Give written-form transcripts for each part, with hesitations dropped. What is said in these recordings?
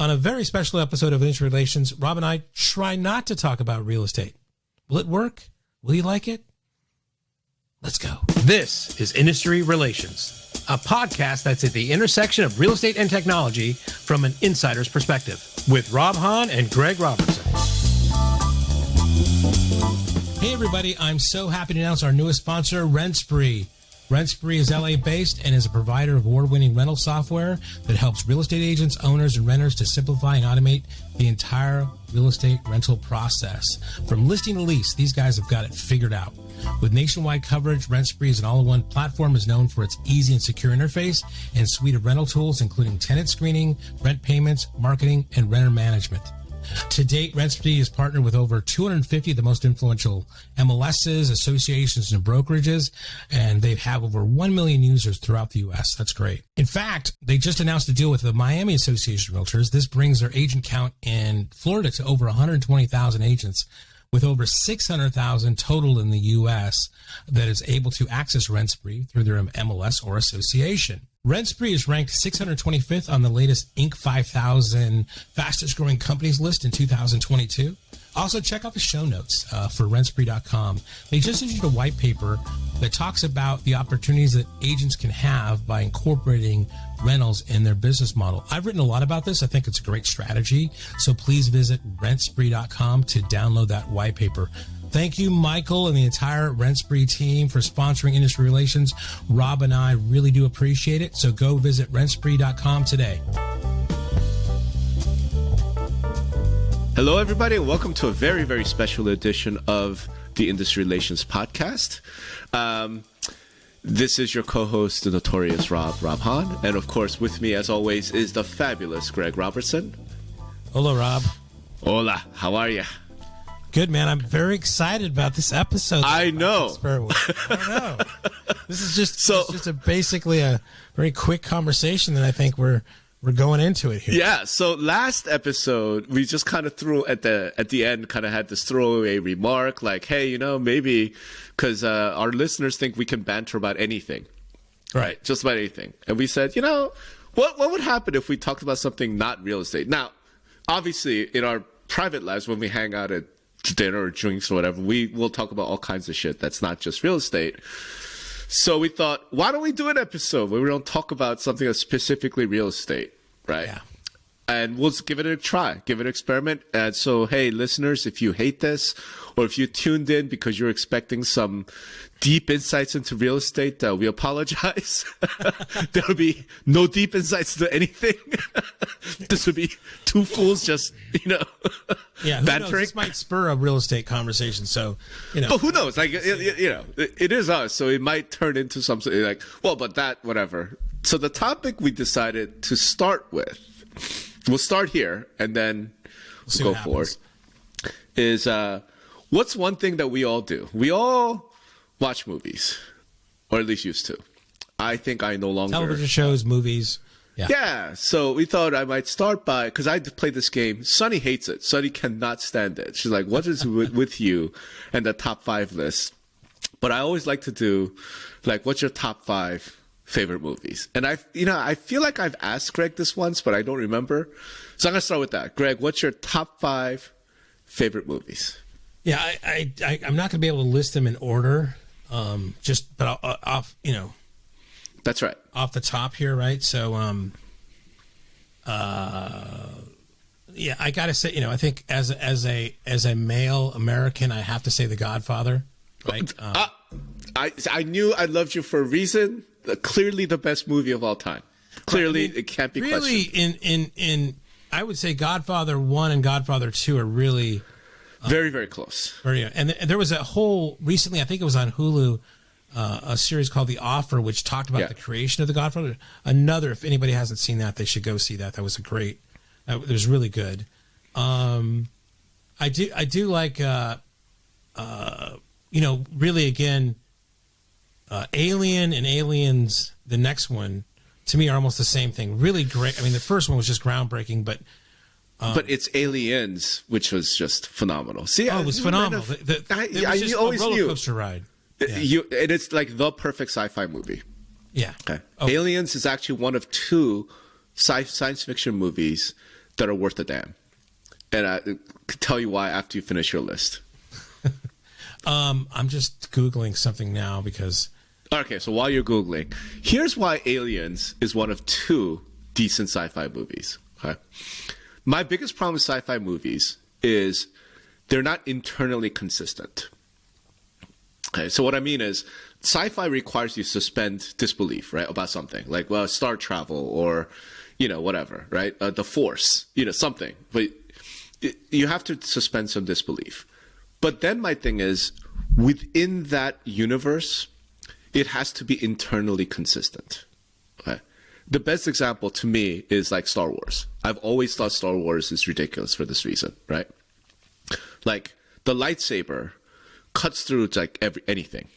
On a very special episode of Industry Relations, Rob and I try not to talk about real estate. Will it work? Will you like it? Let's go. This is Industry Relations, a podcast that's at the intersection of real estate and technology from an insider's perspective, with Rob Hahn and Greg Robertson. Hey everybody, I'm so happy to announce our newest sponsor, RentSpree. RentSpree is LA-based and is a provider of award-winning rental software that helps real estate agents, owners, and renters to simplify and automate the entire real estate rental process. From listing to lease, these guys have got it figured out. With nationwide coverage, RentSpree is an all-in-one platform is known for its easy and secure interface and suite of rental tools, including tenant screening, rent payments, marketing, and renter management. To date, RentSpree has partnered with over 250 of the most influential MLSs, associations, and brokerages, and they have over 1 million users throughout the U.S. That's great. In fact, they just announced a deal with the Miami Association of Realtors. This brings their agent count in Florida to over 120,000 agents, with over 600,000 total in the U.S. that is able to access RentSpree through their MLS or association. RentSpree is ranked 625th on the latest Inc. 5000 fastest growing companies list in 2022. Also, check out the show notes for rentspree.com. They just issued a white paper that talks about the opportunities that agents can have by incorporating rentals in their business model. I've written a lot about this. I think it's a great strategy. So please visit rentspree.com to download that white paper. Thank you, Michael, and the entire RentSpree team for sponsoring Industry Relations. Rob and I really do appreciate it. So go visit rentspree.com today. Hello, everybody, and welcome to a very, very special edition of the Industry Relations podcast. This is your co-host, the notorious Rob Hahn. And, of course, with me, as always, is the fabulous Greg Robertson. Hola, Rob. Hola. How are you? Good, man. I'm very excited about this episode. I know. I don't know. This is just basically a very quick conversation that I think we're going into it here. Yeah. So last episode, we just kind of threw at the end, kind of had this throwaway remark like, hey, maybe because our listeners think we can banter about anything, right? Just about anything. And we said, what would happen if we talked about something not real estate? Now, obviously, in our private lives, when we hang out at dinner or drinks or whatever, we will talk about all kinds of shit that's not just real estate. So we thought, why don't we do an episode where we don't talk about something that's specifically real estate, right? Yeah. And we'll give it a try, give it an experiment. And so, hey, listeners, if you hate this, or if you tuned in because you're expecting some deep insights into real estate, we apologize. There will be no deep insights to anything. This would be two fools just, yeah, bantering. This might spur a real estate conversation. So, But who knows? Like, it is us. So it might turn into something like, well, but that, whatever. So the topic we decided to start with, we'll start here and then we'll go forward, is what's one thing that we all do? We all watch movies, or at least used to. I think I no longer. Television shows, movies. Yeah. So we thought I might start by, because I played this game. Sunny hates it. Sunny cannot stand it. She's like, what is with you and the top 5 list? But I always like to do, like, what's your top 5 favorite movies? And I feel like I've asked Greg this once, but I don't remember. So I'm going to start with that. Greg, what's your top 5 favorite movies? Yeah, I'm not going to be able to list them in order. But off, That's right. Off the top here, right? So, yeah, I got to say, I think as a male American, I have to say The Godfather, right? I knew I loved you for a reason. Clearly the best movie of all time. Clearly, it can't be really questioned. in I would say Godfather 1 and Godfather 2 are really very, very close. And there was a whole recently, I think it was on Hulu, a series called The Offer, which talked about the creation of The Godfather. If anybody hasn't seen that, they should go see that. That was it was really good. I do like really again, Alien and Aliens, the next one, to me are almost the same thing. Really great. I mean, the first one was just groundbreaking, but it's Aliens, which was just phenomenal. See, it was phenomenal. It was just always a roller knew. coaster ride. Yeah. And it's like the perfect sci-fi movie. Yeah. Okay. Aliens is actually one of 2 science fiction movies that are worth a damn. And I can tell you why after you finish your list. I'm just Googling something now because... Okay, so while you're Googling, here's why Aliens is one of 2 decent sci-fi movies. Okay? My biggest problem with sci-fi movies is they're not internally consistent. Okay, so what I mean is sci-fi requires you to suspend disbelief, right, about something. Like, well, star travel or, whatever, right? The Force, something. But you have to suspend some disbelief. But then my thing is, within that universe, it has to be internally consistent. Okay? The best example to me is like Star Wars. I've always thought Star Wars is ridiculous for this reason, right? Like the lightsaber cuts through like anything,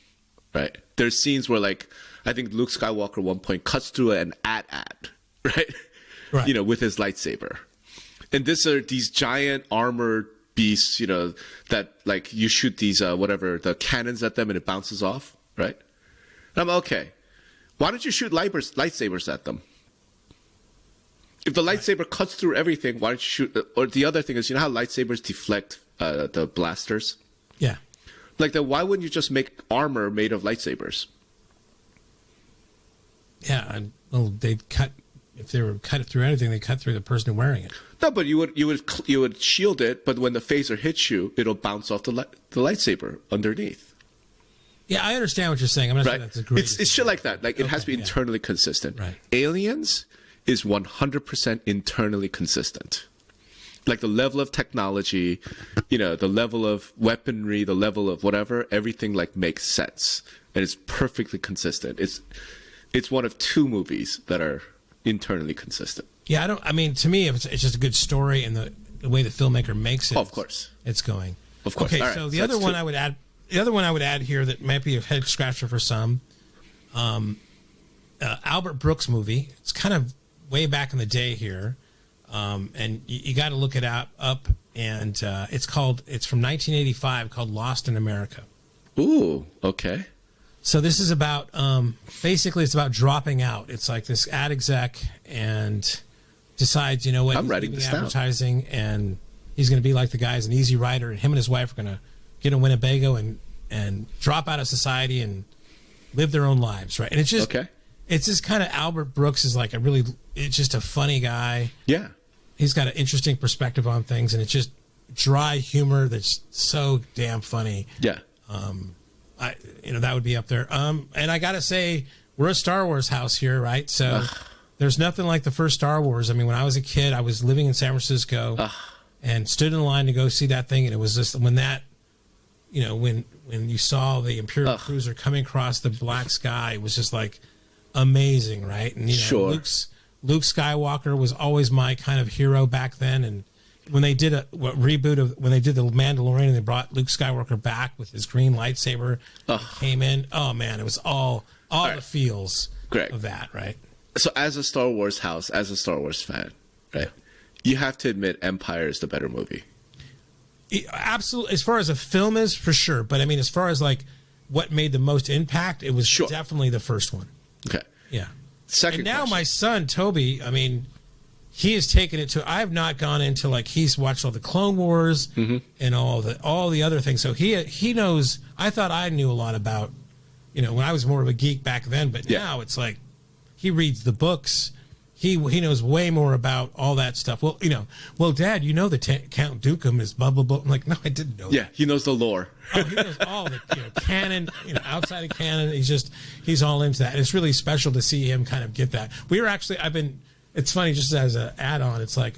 right? There's scenes where like I think Luke Skywalker at one point cuts through an AT-AT, right? Right. With his lightsaber. And these giant armored beasts, that like you shoot these the cannons at them and it bounces off, right? And I'm okay. Why don't you shoot lightsabers at them? If the lightsaber cuts through everything, why don't you shoot? Or the other thing is, how lightsabers deflect the blasters? Yeah. Like that. Why wouldn't you just make armor made of lightsabers? Yeah. Well, they'd cut. If they were cut through anything, they cut through the person wearing it. No, but you would shield it. But when the phaser hits you, it'll bounce off the lightsaber underneath. Yeah, I understand what you're saying. I'm not saying that's a great. It's shit like that. Like it has to be internally consistent. Right. Aliens is 100% internally consistent. Like the level of technology, the level of weaponry, the level of whatever, everything like makes sense and it's perfectly consistent. It's one of 2 movies that are internally consistent. Yeah, to me, it's just a good story and the way the filmmaker makes it. Oh, of course, it's going. Of course. Okay, right, so the other one I would add. The other one I would add here that might be a head scratcher for some, Albert Brooks movie. It's kind of way back in the day here, and you got to look it up. And it's from 1985, called Lost in America. Ooh, okay. So this is about basically it's about dropping out. It's like this ad exec and decides, what, I'm writing this advertising down. And he's going to be like the guys, an easy rider, and him and his wife are going to get a Winnebago and drop out of society and live their own lives, right? And it's just it's just kind of Albert Brooks is like it's just a funny guy. Yeah, he's got an interesting perspective on things, and it's just dry humor that's so damn funny. Yeah, that would be up there. And I gotta say, we're a Star Wars house here, right? So there's nothing like the first Star Wars. I mean, when I was a kid, I was living in San Francisco and stood in line to go see that thing, and it was just when that. When you saw the Imperial cruiser coming across the black sky, it was just like amazing, right? And sure. Luke Skywalker was always my kind of hero back then. And when they did when they did the Mandalorian and they brought Luke Skywalker back with his green lightsaber, came in. Oh man, it was all the feels of that, right? So as a Star Wars house, as a Star Wars fan, right, you have to admit Empire is the better movie. Absolutely. As far as a film is, for sure. But I mean, as far as like what made the most impact, it was definitely the first one. Okay. Yeah. Second and now question. My son, Toby, I mean, he has taken it to, I have not gone into like, he's watched all the Clone Wars and all the other things. So he knows, I thought I knew a lot about, when I was more of a geek back then, but now it's like, he reads the books. He knows way more about all that stuff. Well, Dad, the Count Dooku is blah, blah, blah. I'm like, no, I didn't know that. Yeah, he knows the lore. He knows all the canon, outside of canon. He's all into that. It's really special to see him kind of get that. It's funny, just as an add-on, it's like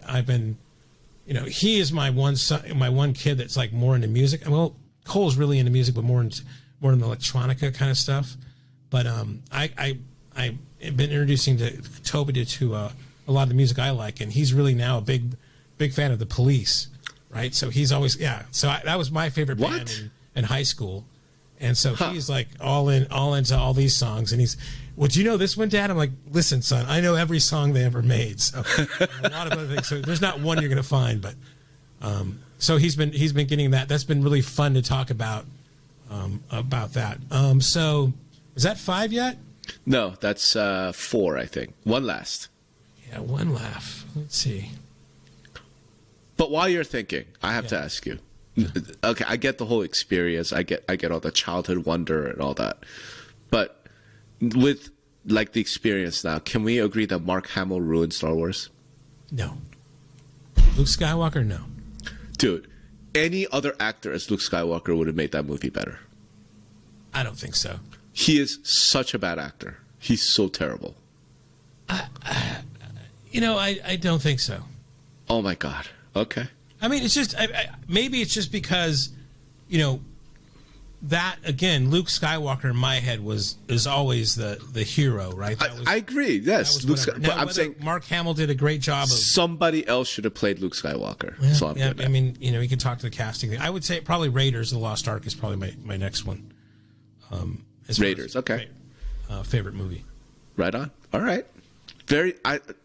he is my one son, my one kid that's like more into music. Well, Cole's really into music, but more in the electronica kind of stuff. But I've been introducing Toby to a lot of the music I like, and he's really now a big fan of the Police, right? So he's always So that was my favorite band in high school, and so he's like all into all these songs, and he's, well, do you know this one, Dad? I'm like, listen, son, I know every song they ever made, so a lot of other things. So there's not one you're gonna find, but so he's been getting that. That's been really fun to talk about that. So is that 5 yet? No, that's 4, I think. One last. Yeah, one laugh. Let's see. But while you're thinking, I have to ask you. Okay, I get the whole experience. I get all the childhood wonder and all that. But with like the experience now, can we agree that Mark Hamill ruined Star Wars? No. Luke Skywalker, no. Dude, any other actor as Luke Skywalker would have made that movie better. I don't think so. He is such a bad actor. He's so terrible. I don't think so. Oh my God. Okay. I mean, it's just maybe it's just because, that again, Luke Skywalker in my head is always the hero, right? I agree. Yes, Luke. But I'm saying Mark Hamill did a great job of somebody else should have played Luke Skywalker. Yeah, I mean, you can talk to the casting thing. I would say probably Raiders of the Lost Ark is probably my next one. Raiders, okay. Favorite movie. Right on. All right. Very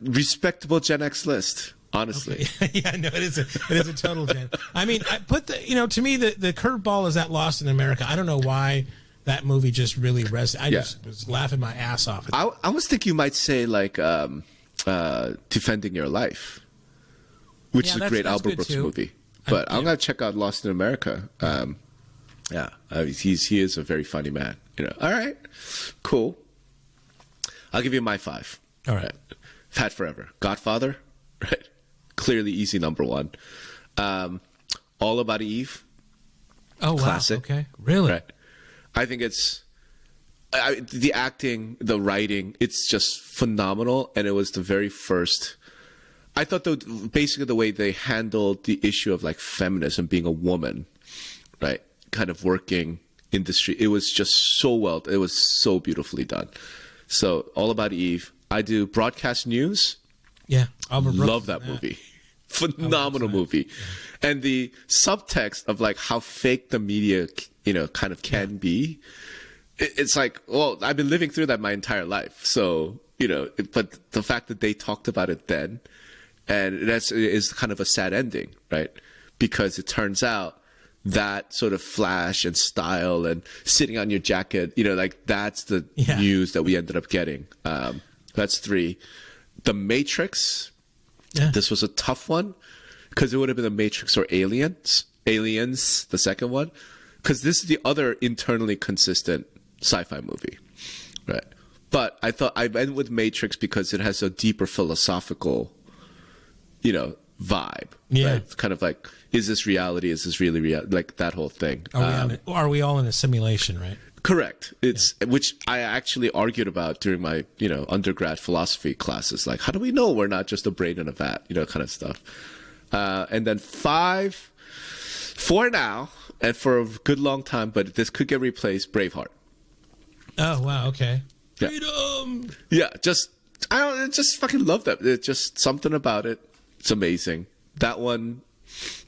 respectable Gen X list. Honestly, okay. Yeah, no, it is a total Gen. I mean, I put to me the curveball is that Lost in America. I don't know why that movie just really resonated. I just was laughing my ass off. I was thinking you might say like Defending Your Life, which is a great Albert Brooks movie. But I'm gonna check out Lost in America. He is a very funny man. All right, cool. I'll give you my 5. All right, Fat Forever, Godfather, right? Clearly easy number 1. All About Eve. Oh, classic. Wow. Okay. Really? Right. I think it's the acting, the writing, it's just phenomenal. And it was the very first. I thought basically the way they handled the issue of like feminism, being a woman, right? Kind of working industry. It was just it was so beautifully done. So All About Eve. I do Broadcast News. Yeah, love that movie. Phenomenal movie. Yeah. And the subtext of like how fake the media, kind of can be. It's like, well, I've been living through that my entire life. So, but the fact that they talked about it then, and is kind of a sad ending, right? Because it turns out that sort of flash and style and sitting on your jacket, like that's the news that we ended up getting. That's 3. The Matrix. Yeah. This was a tough one because it would have been The Matrix or Aliens, the second one, because this is the other internally consistent sci-fi movie, right? But I thought I went with Matrix because it has a deeper philosophical, vibe. Yeah, right? It's kind of like, is this reality? Is this really real? Like that whole thing. Are we all in a simulation, right? Correct. Which I actually argued about during my, undergrad philosophy classes. Like, how do we know we're not just a brain in a vat, kind of stuff. And then 4 now, and for a good long time, but this could get replaced, Braveheart. Oh, wow. Okay. Yeah. Freedom. Yeah. I just fucking love that. It's just something about it. It's amazing. That one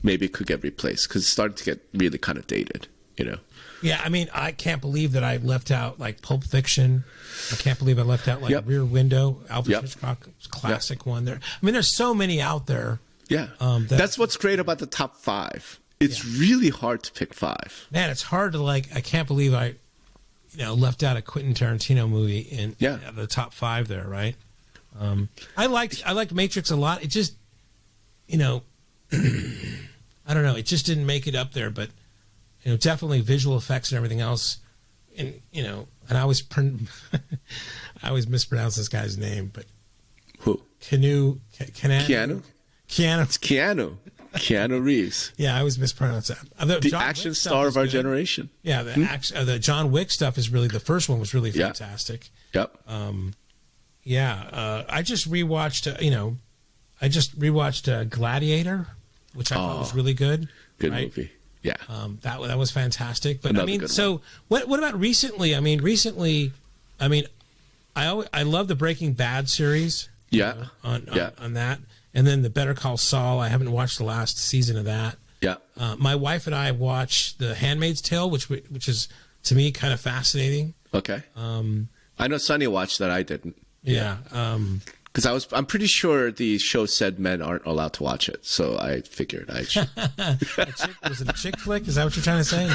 maybe could get replaced because it's starting to get really kind of dated, Yeah, I mean, I can't believe that I left out like Pulp Fiction. I can't believe I left out like Rear Window, Alfred Hitchcock, classic one there. I mean, there's so many out there. Yeah, that's what's great about the top 5. It's really hard to pick 5. Man, it's hard to I can't believe I, left out a Quentin Tarantino movie in the top 5 there, right? I liked Matrix a lot. It just, I don't know. It just didn't make it up there, but. Definitely visual effects and everything else, and and I always I always mispronounce this guy's name, but who? Keanu. It's Keanu Reeves. Yeah, I always mispronounce that. The action star of our generation. Yeah, the John Wick stuff is really the first one was really fantastic. Yep. I just rewatched. Gladiator, which I thought was really good. Good movie. Yeah, that was fantastic. But Another so what about recently? I mean, I love the Breaking Bad series. Yeah, on that, and then the Better Call Saul. I haven't watched the last season of that. Yeah, my wife and I watched The Handmaid's Tale, which is to me kind of fascinating. Okay. I know Sonny watched that. I didn't. Yeah. Because I'm pretty sure the show said men aren't allowed to watch it, so I figured I should. Was it a chick flick? Is that what you're trying to say?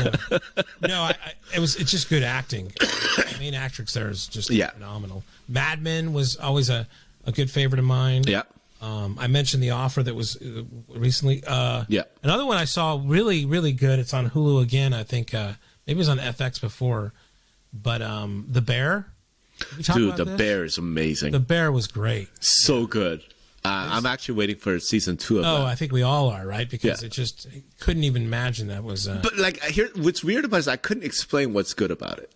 No, it's just good acting. The main actress there is just phenomenal. Mad Men was always a good favorite of mine. Yeah. I mentioned The Offer that was recently. Yeah. Another one I saw really, really good. It's on Hulu again. I think maybe it was on FX before. But The Bear. Dude, The Bear is amazing. The Bear was great. So good. I'm actually waiting for season 2 of that. Oh, I think we all are, right? Because it just couldn't even imagine that was. But like, what's weird about it is I couldn't explain what's good about it.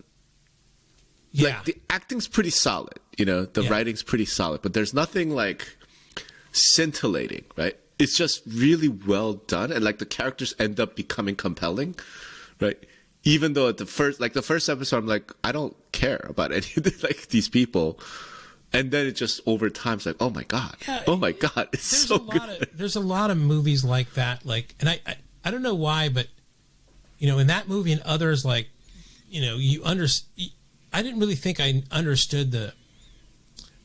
Yeah. Like the acting's pretty solid, the writing's pretty solid, but there's nothing like scintillating, right? It's just really well done, and like the characters end up becoming compelling, right? Even though at the first episode, I'm like, I don't care about any of like these people. And then it just over time, it's like, oh my god, it's so good. There's a lot of movies like that, like, and I don't know why, but in that movie and others, like, I didn't really think I understood the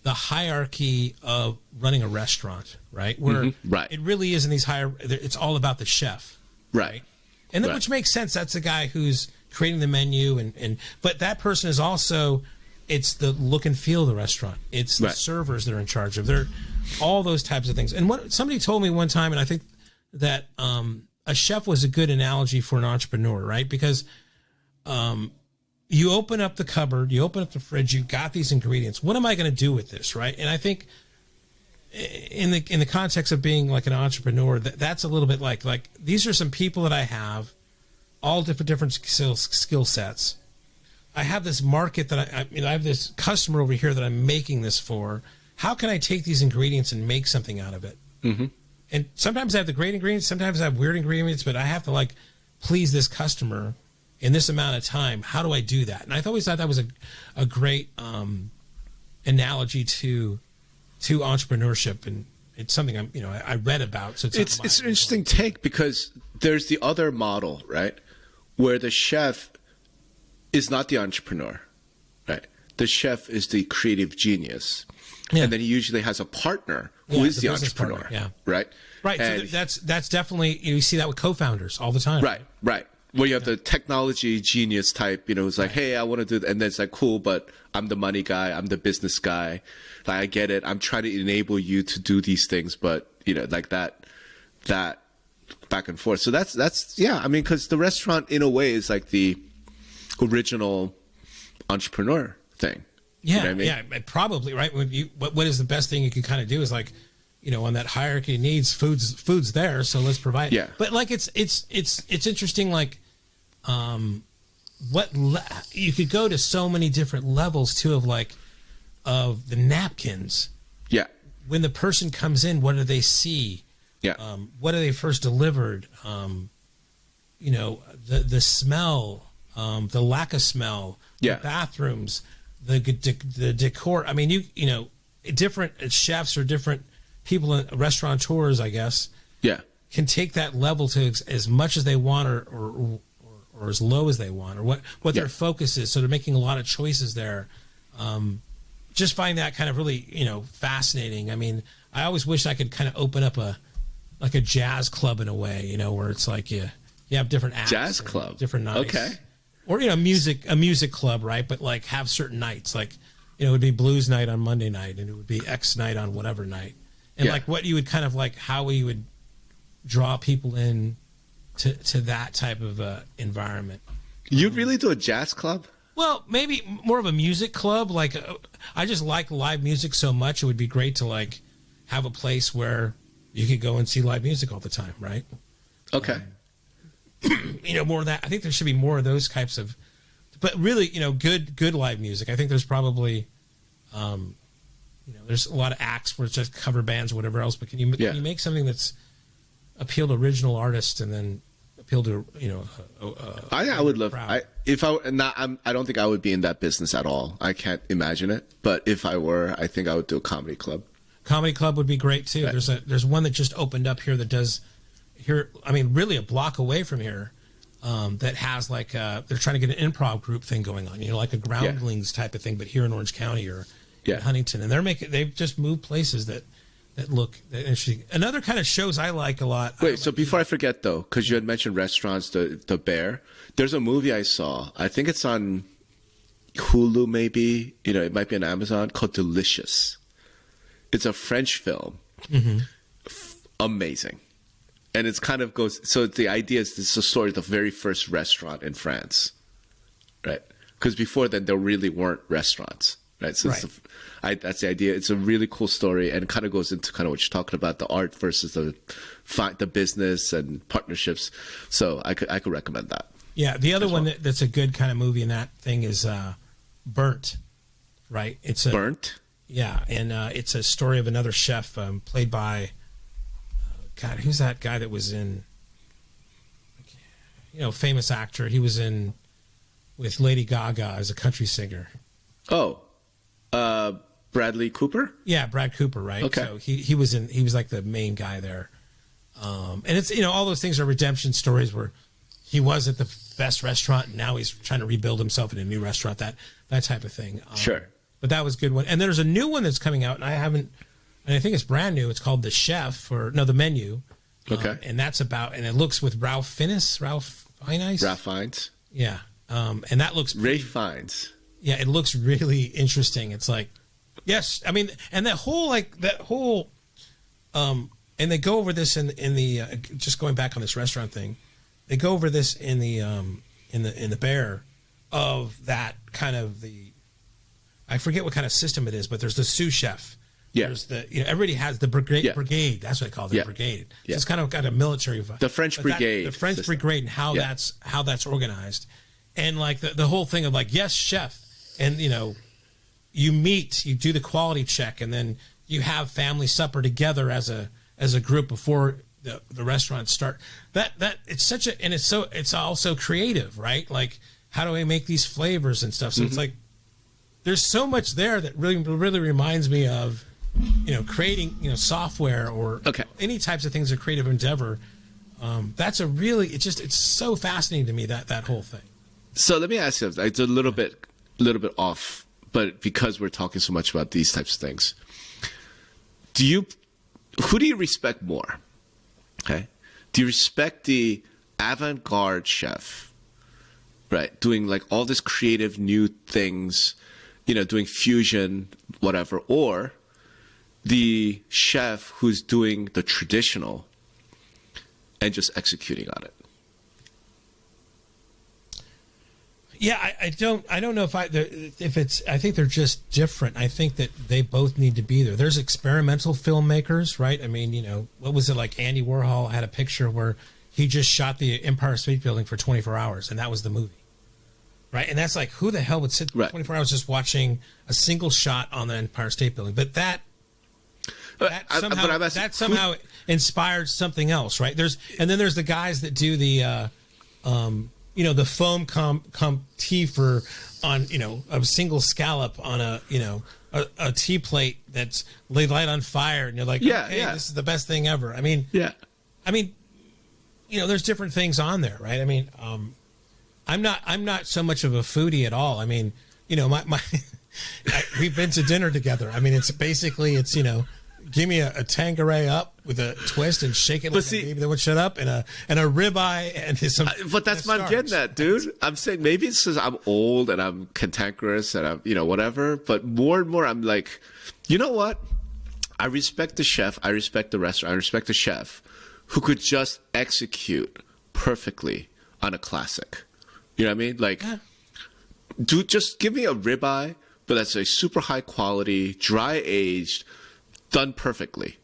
hierarchy of running a restaurant, right? Where it really is in these it's all about the chef, right? And then, which makes sense. That's the guy who's creating the menu, but that person is also. It's the look and feel of the restaurant. It's the servers that are in charge of. They're all those types of things. And what somebody told me one time, and I think that a chef was a good analogy for an entrepreneur, right? Because you open up the cupboard, you open up the fridge, you got these ingredients. What am I going to do with this, right? And I think in the context of being like an entrepreneur, that's a little bit like these are some people that I have, all different skill sets. I have this market that I have this customer over here that I'm making this for. How can I take these ingredients and make something out of it? Mm-hmm. And sometimes I have the great ingredients, sometimes I have weird ingredients, but I have to like please this customer in this amount of time. How do I do that? And I always thought that was a great analogy to entrepreneurship, and it's something I read about. So it's an interesting take, because there's the other model, right, where the chef is not the entrepreneur, right? The chef is the creative genius, and then he usually has a partner who is the entrepreneur, right? Right. And so that's definitely, you see that with co-founders all the time. Right. Where you have the technology genius type, who's like, hey, I want to do that, and then it's like, cool, but I'm the money guy, I'm the business guy, like I get it, I'm trying to enable you to do these things, but like that back and forth. So that's I mean, because the restaurant in a way is like the original entrepreneur thing. Yeah, you know what I mean? Yeah, probably, right? What is the best thing you can kind of do is like, on that hierarchy of needs, food's there, so let's provide. Yeah. But like it's interesting, like, you could go to so many different levels too of the napkins. Yeah. When the person comes in, what do they see? Yeah. What are they first delivered? The smell. The lack of smell, the bathrooms, the decor. I mean, different chefs or different people, restaurateurs, I guess, can take that level to as much as they want or as low as they want, or what their focus is. So they're making a lot of choices there. Just find that kind of really, fascinating. I mean, I always wish I could kind of open up a jazz club in a way, where it's like you have different acts, jazz club, different nights. Okay. Or a music club, right? But like have certain nights, like it would be blues night on Monday night, and it would be X night on whatever night, and like what you would kind of like how you would draw people in to that type of environment. You'd really do a jazz club? Well, maybe more of a music club. Like I just like live music so much, it would be great to like have a place where you could go and see live music all the time, right? Okay. More of that. I think there should be more of those types of, but really, good live music. I think there's probably, there's a lot of acts where it's just cover bands or whatever else. But can you make something that's appeal to original artists and then appeal to I would love. I don't think I would be in that business at all. I can't imagine it. But if I were, I think I would do a comedy club. Comedy club would be great too. Right. There's one that just opened up here that does. Here, I mean, really a block away from here, that has like they're trying to get an improv group thing going on, like a Groundlings type of thing, but here in Orange County or in Huntington, and they've just moved places that look interesting. Another kind of shows I like a lot. Wait, so before I forget though, because you had mentioned restaurants, the Bear. There's a movie I saw. I think it's on Hulu, maybe. It might be on Amazon, called Delicious. It's a French film. Amazing. And it's kind of goes, so the idea is this is a story of the very first restaurant in France, right? Because before then, there really weren't restaurants, right? So that's the idea. It's a really cool story, and it kind of goes into kind of what you're talking about, the art versus the business and partnerships. So I could recommend that. Yeah, the other one that's a good kind of movie in that thing is Burnt, right? It's Burnt? Yeah, and it's a story of another chef played by... God, who's that guy that was in, famous actor? He was in with Lady Gaga as a country singer. Oh, Bradley Cooper? Yeah, Brad Cooper, right? Okay. So he was like the main guy there. And it's, all those things are redemption stories where he was at the best restaurant and now he's trying to rebuild himself in a new restaurant, that type of thing. Sure. But that was a good one. And there's a new one that's coming out, and I think it's brand new. It's called The Chef, The Menu. Okay. And that's about, and it looks with Ralph Fiennes. Ralph Fiennes. Yeah. And that looks... Ray Fiennes. Yeah, it looks really interesting. It's like, yes, I mean, and and they go over this in the, just going back on this restaurant thing, they go over this in the Bear of that kind of I forget what kind of system it is, but there's the sous chef. Yeah. There's everybody has the brigade. Yeah. Brigade. That's what I call it. The brigade. Yeah. So it's kind of got a military vibe. The French brigade. The French brigade and how that's organized, and like the whole thing of like, yes, chef, and you meet, you do the quality check, and then you have family supper together as a group before the restaurants start. That it's such a, and it's also creative, right? Like, how do I make these flavors and stuff? So it's like there's so much there that really reminds me of creating software or any types of things, a creative endeavor. That's it's so fascinating to me, that whole thing. So let me ask you, it's a little bit off, but because we're talking so much about these types of things, who do you respect more? Okay. Do you respect the avant-garde chef, right? Doing like all this creative new things, doing fusion, whatever, or the chef who's doing the traditional and just executing on it? Yeah, I don't know if it's. I think they're just different. I think that they both need to be there. There's experimental filmmakers, right? I mean, what was it like? Andy Warhol had a picture where he just shot the Empire State Building for 24 hours, and that was the movie, right? And that's like, who the hell would sit 24 hours just watching a single shot on the Empire State Building? But that somehow inspired something else, right? And then there's the guys that do the the foam tea for on a single scallop on a tea plate that's laid light on fire, and you're like, this is the best thing ever. I mean, there's different things on there, right? I mean, I'm not so much of a foodie at all. I mean, we've been to dinner together. I mean, it's give me a Tanqueray up with a twist and shake it like a baby that would shut up, and a ribeye and some. But that's what I'm getting at, dude. I'm saying maybe it's because I'm old and I'm cantankerous and I'm whatever. But more and more, I'm like, you know what? I respect the chef. I respect the restaurant. I respect the chef who could just execute perfectly on a classic. You know what I mean? Like, just give me a ribeye, but that's a super high quality, dry aged, done perfectly.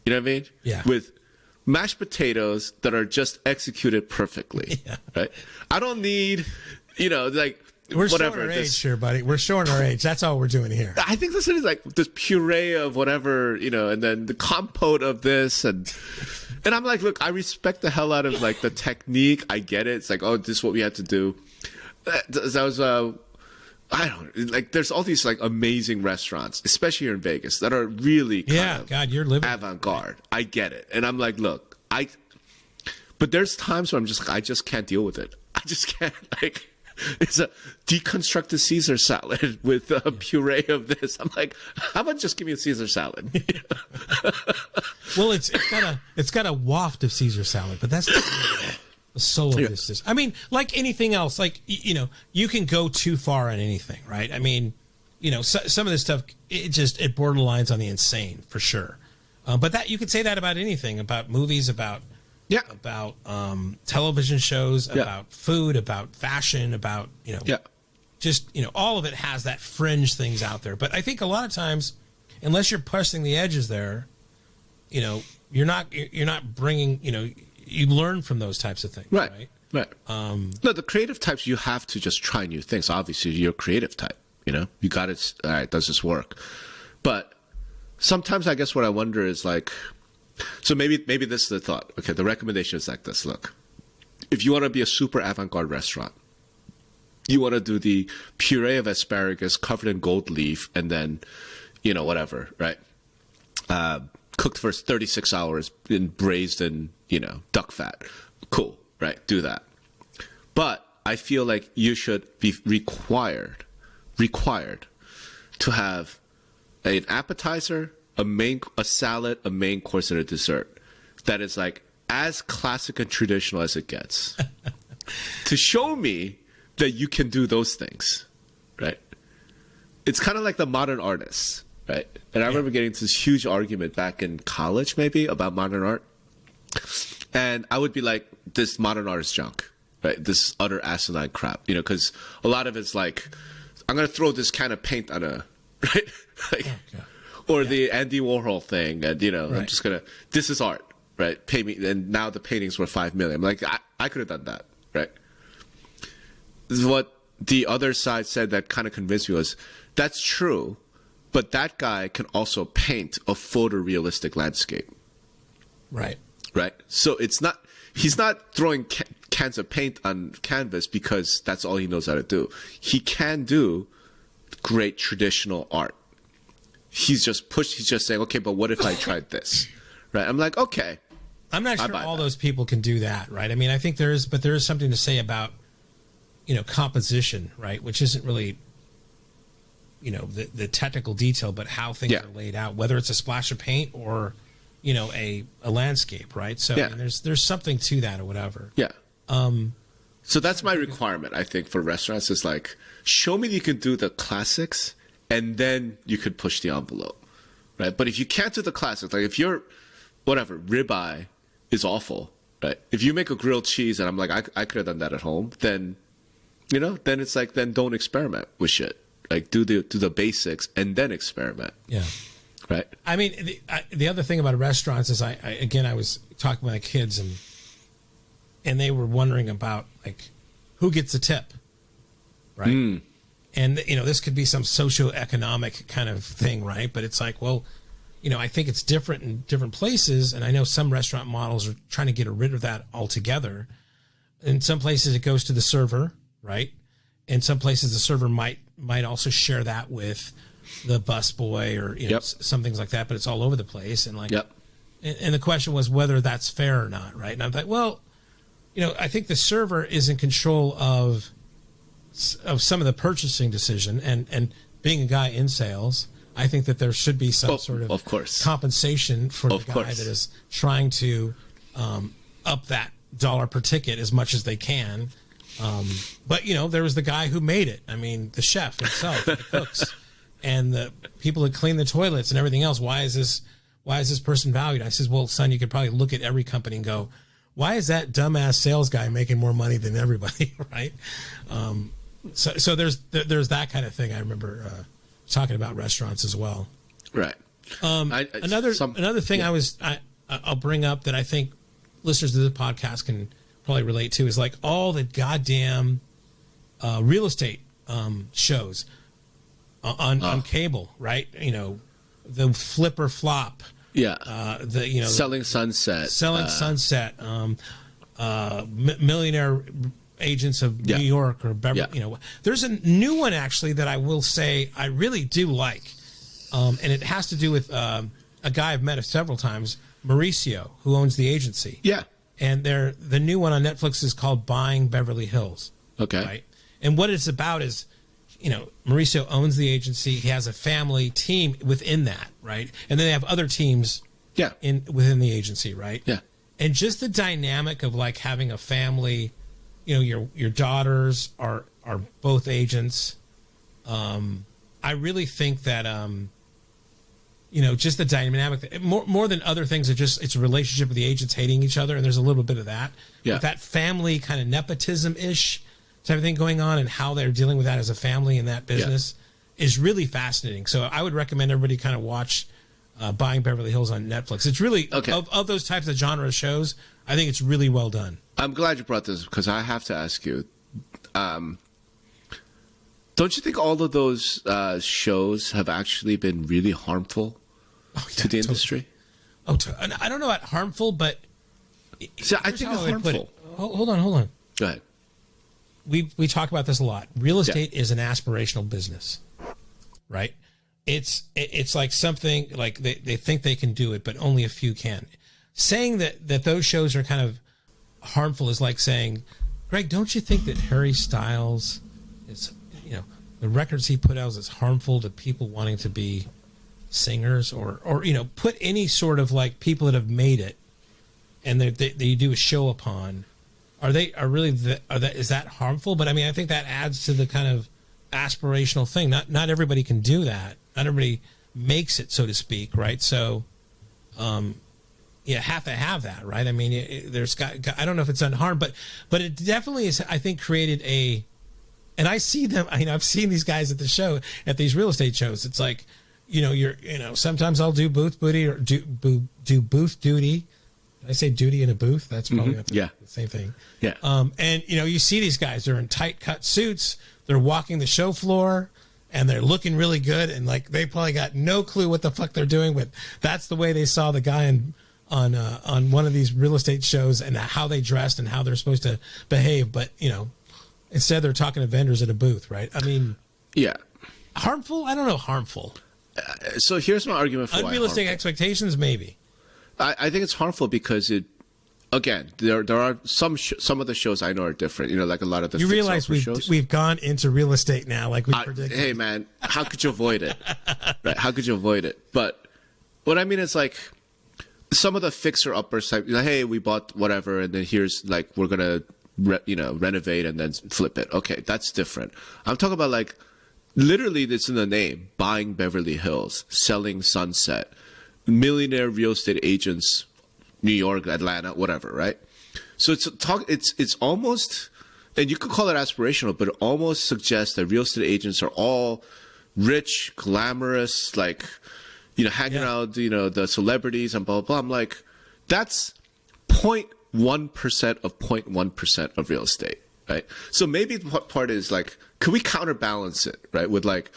You know what I mean? Yeah. With mashed potatoes that are just executed perfectly. Yeah. Right? I don't need, like, we're whatever. Showing our age here, buddy. We're showing our age. That's all we're doing here. I think this is like this puree of whatever, and then the compote of this. And I'm like, look, I respect the hell out of like the technique. I get it. It's like, oh, this is what we had to do. That was, I don't like. There's all these like amazing restaurants, especially here in Vegas, that are really you're living avant-garde. I get it, and I'm like, look, but there's times where I'm just like, I just can't deal with it. I just can't. Like, it's a deconstructed Caesar salad with a puree of this. I'm like, how about just give me a Caesar salad? Well, it's got a waft of Caesar salad, but that's the soul of this system. I mean, like anything else, like, you can go too far on anything, right? I mean, some of this stuff, it borderlines on the insane for sure. But that you could say that about anything, about movies, about television shows, about food, about fashion, about just all of it has that fringe things out there. But I think a lot of times, unless you're pressing the edges there, you're not bringing you learn from those types of things, right? No, the creative types, you have to just try new things. Obviously, you're a creative type. You got it. All right, does this work? But sometimes I guess what I wonder is like, so maybe this is the thought. Okay, the recommendation is like this. Look, if you want to be a super avant-garde restaurant, you want to do the puree of asparagus covered in gold leaf and then, whatever, right? Cooked for 36 hours and braised in, duck fat. Cool, right? Do that. But I feel like you should be required to have an appetizer, a salad, a main course, and a dessert that is like as classic and traditional as it gets to show me that you can do those things, right? It's kind of like the modern artists, right? And I remember getting into this huge argument back in college, maybe, about modern art. And I would be like, this modern art is junk, right? This utter asinine crap, because a lot of it's like, I'm going to throw this can of paint on a, right? Like, or the Andy Warhol thing. And, I'm just going to, this is art, right? Pay me. And now the paintings were $5 million. I'm like, I could have done that, right? This is what the other side said that kind of convinced me was, that's true, but that guy can also paint a photorealistic landscape. Right. Right. So he's not throwing cans of paint on canvas because that's all he knows how to do. He can do great traditional art. He's just saying, okay, but what if I tried this? Right. I'm like, okay. I'm not sure all those people can do that. Right. I mean, I think there is something to say about, composition, right? Which isn't really, the technical detail, but how things are laid out, whether it's a splash of paint or, a landscape, right? So I mean, there's something to that or whatever. Yeah. So that's my requirement, I think, for restaurants is like, show me you can do the classics and then you could push the envelope, right? But if you can't do the classics, like if you're, ribeye is awful, right? If you make a grilled cheese and I'm like, I could have done that at home, then, then it's like, then don't experiment with shit. Like do the basics and then experiment. Yeah. Right. I mean, the other thing about restaurants is I was talking with my kids and they were wondering about like who gets a tip, right? And this could be some socioeconomic kind of thing, right? But it's like, well, I think it's different in different places, and I know some restaurant models are trying to get rid of that altogether. In some places, it goes to the server, right? In some places, the server might also share that with the busboy or some things like that, but it's all over the place. And like, and the question was whether that's fair or not, right? And I'm like, well, I think the server is in control of some of the purchasing decision, and being a guy in sales, I think that there should be some sort of compensation for the guy that is trying to up that dollar per ticket as much as they can. But there was the guy who made it. I mean, the chef himself, the cooks, and the people that clean the toilets and everything else. Why is this person valued? I says, well, son, you could probably look at every company and go, why is that dumbass sales guy making more money than everybody, right? So there's that kind of thing. I remember talking about restaurants as well. Right. Another thing I'll bring up that I think listeners to the podcast can probably relate to is like all the goddamn real estate shows on cable, right? The Flip or Flop. Yeah. Selling Sunset. Millionaire Agents of New York or Beverly. There's a new one actually that I will say I really do like, and it has to do with a guy I've met several times, Mauricio, who owns the agency. Yeah. And the new one on Netflix is called Buying Beverly Hills. Okay. Right. And what it's about is, Mauricio owns the agency. He has a family team within that, right? And then they have other teams within the agency, right? Yeah. And just the dynamic of like having a family, your daughters are both agents. I really think that just the dynamic. More than other things, it's a relationship with the agents hating each other, and there's a little bit of that. Yeah. But that family kind of nepotism-ish type of thing going on, and how they're dealing with that as a family in that business is really fascinating. So I would recommend everybody kind of watch Buying Beverly Hills on Netflix. It's really, of those types of genre shows, I think it's really well done. I'm glad you brought this because I have to ask you, don't you think all of those shows have actually been really harmful to the industry? I don't know about harmful, but so I think it's harmful. Hold on. Go ahead. We talk about this a lot. Real estate is an aspirational business, right? It's like something like they think they can do it, but only a few can. Saying that those shows are kind of harmful is like saying, Greg, don't you think that Harry Styles is, the records he put out is harmful to people wanting to be singers or put any sort of like people that have made it and they do a show upon. Is that harmful? But I mean, I think that adds to the kind of aspirational thing. Not everybody can do that. Not everybody makes it, so to speak, right? So, you have to have that, right? I mean, I don't know if it's unharmed, but it definitely is. I think created and I see them. I've seen these guys at the show, at these real estate shows. It's like, sometimes I'll do booth duty or do booth duty. Did I say duty in a booth? That's probably not the same thing. Yeah. And you see these guys, they're in tight cut suits. They're walking the show floor and they're looking really good. And like, they probably got no clue what the fuck they're doing, but that's the way they saw the guy on one of these real estate shows and how they dressed and how they're supposed to behave. But, instead they're talking to vendors at a booth, right? I mean, yeah. Harmful? I don't know. Harmful. So here's my argument for unrealistic expectations, maybe. I think it's harmful because there are some of the shows I know are different. Like a lot of the you realize shows. We've gone into real estate now, like we predicted. Hey man, how could you avoid it? Right? How could you avoid it? But what I mean is like some of the fixer uppers type. Hey, we bought whatever, and then here's like we're gonna renovate and then flip it. Okay, that's different. I'm talking about like literally it's in the name: Buying Beverly Hills, Selling Sunset. Millionaire real estate agents, New York, Atlanta, whatever, right? So it's almost, and you could call it aspirational, but it almost suggests that real estate agents are all rich, glamorous, like, hanging out, the celebrities and blah, blah, blah. I'm like, that's 0.1% of 0.1% of real estate, right? So maybe the part is like, can we counterbalance it, right? With like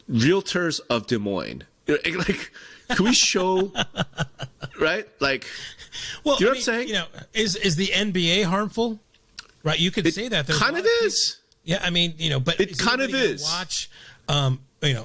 realtors of Des Moines, like, can we show, right? Like, well, you know what I'm saying? Is the NBA harmful? Right? You could say that. Kind of is. Yeah, I mean, but it kind of is. Watch,